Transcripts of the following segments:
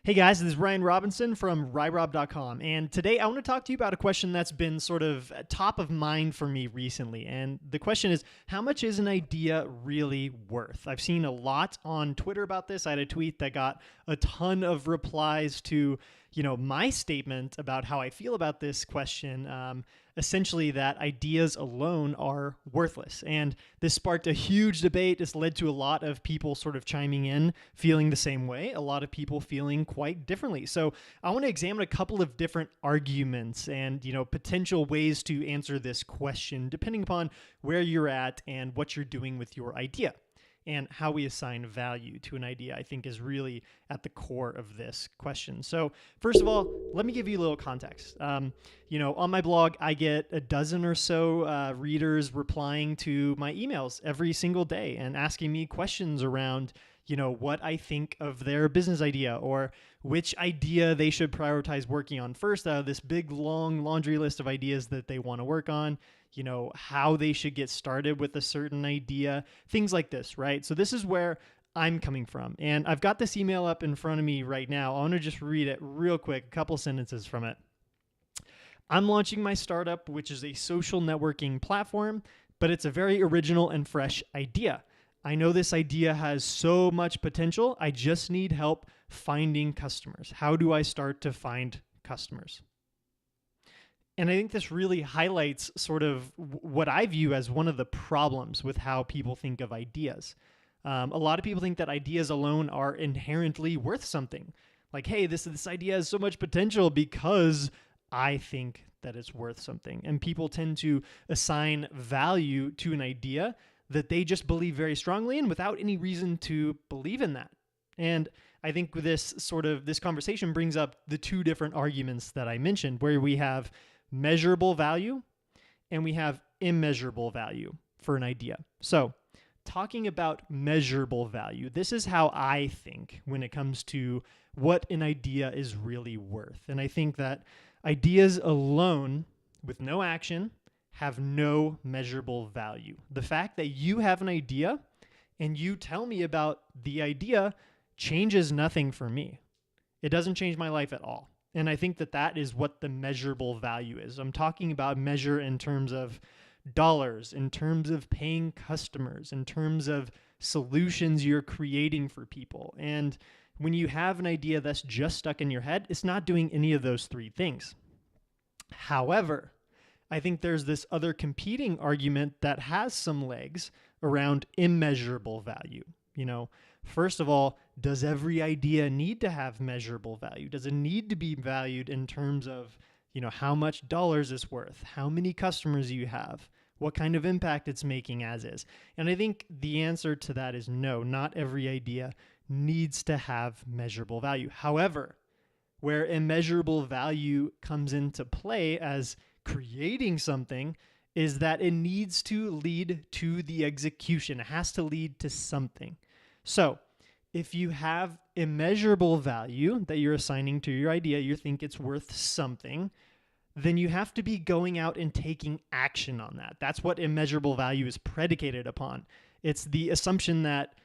Hey guys, this is Ryan Robinson from RyRob.com, and today I want to talk to you about a question that's been sort of top of mind for me recently. And the question is, how much is an idea really worth? I've seen a lot on Twitter about this. I had a tweet that got a ton of replies to, my statement about how I feel about this question. Essentially, that ideas alone are worthless. And this sparked a huge debate. This led to a lot of people sort of chiming in, feeling the same way, a lot of people feeling quite differently. So I want to examine a couple of different arguments and, potential ways to answer this question, depending upon where you're at and what you're doing with your idea. And how we assign value to an idea, I think, is really at the core of this question. So first of all, let me give you a little context. On my blog, I get a dozen or so readers replying to my emails every single day and asking me questions around, what I think of their business idea or which idea they should prioritize working on first out of this big, long laundry list of ideas that they want to work on, how they should get started with a certain idea, things like this, right? So this is where I'm coming from. And I've got this email up in front of me right now. I want to just read it real quick, a couple sentences from it. I'm launching my startup, which is a social networking platform, but it's a very original and fresh idea. I know this idea has so much potential. I just need help finding customers. How do I start to find customers? And I think this really highlights sort of what I view as one of the problems with how people think of ideas. A lot of people think that ideas alone are inherently worth something. Like, hey, this idea has so much potential because I think that it's worth something. And people tend to assign value to an idea that they just believe very strongly in without any reason to believe in that. And I think this conversation brings up the two different arguments that I mentioned, where we have measurable value and we have immeasurable value for an idea. So talking about measurable value, this is how I think when it comes to what an idea is really worth. And I think that ideas alone with no action have no measurable value. The fact that you have an idea and you tell me about the idea changes nothing for me. It doesn't change my life at all. And I think that is what the measurable value is. I'm talking about measure in terms of dollars, in terms of paying customers, in terms of solutions you're creating for people. And when you have an idea that's just stuck in your head, it's not doing any of those three things. However, I think there's this other competing argument that has some legs around immeasurable value. First of all, does every idea need to have measurable value? Does it need to be valued in terms of, how much dollars it's worth, how many customers you have, what kind of impact it's making as is? And I think the answer to that is no, not every idea needs to have measurable value. However, where immeasurable value comes into play as creating something is that it needs to lead to the execution. It has to lead to something. So if you have immeasurable value that you're assigning to your idea, you think it's worth something, then you have to be going out and taking action on that. That's what immeasurable value is predicated upon. It's the assumption that,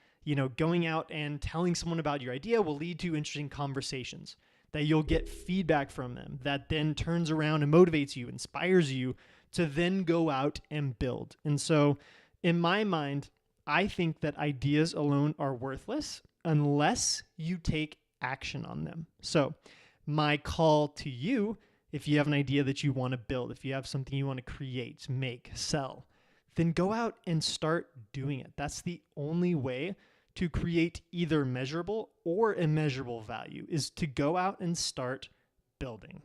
going out and telling someone about your idea will lead to interesting conversations, that you'll get feedback from them, that then turns around and motivates you, inspires you to then go out and build. And so in my mind, I think that ideas alone are worthless unless you take action on them. So my call to you, if you have an idea that you want to build, if you have something you want to create, make, sell, then go out and start doing it. That's the only way to create either measurable or immeasurable value, is to go out and start building.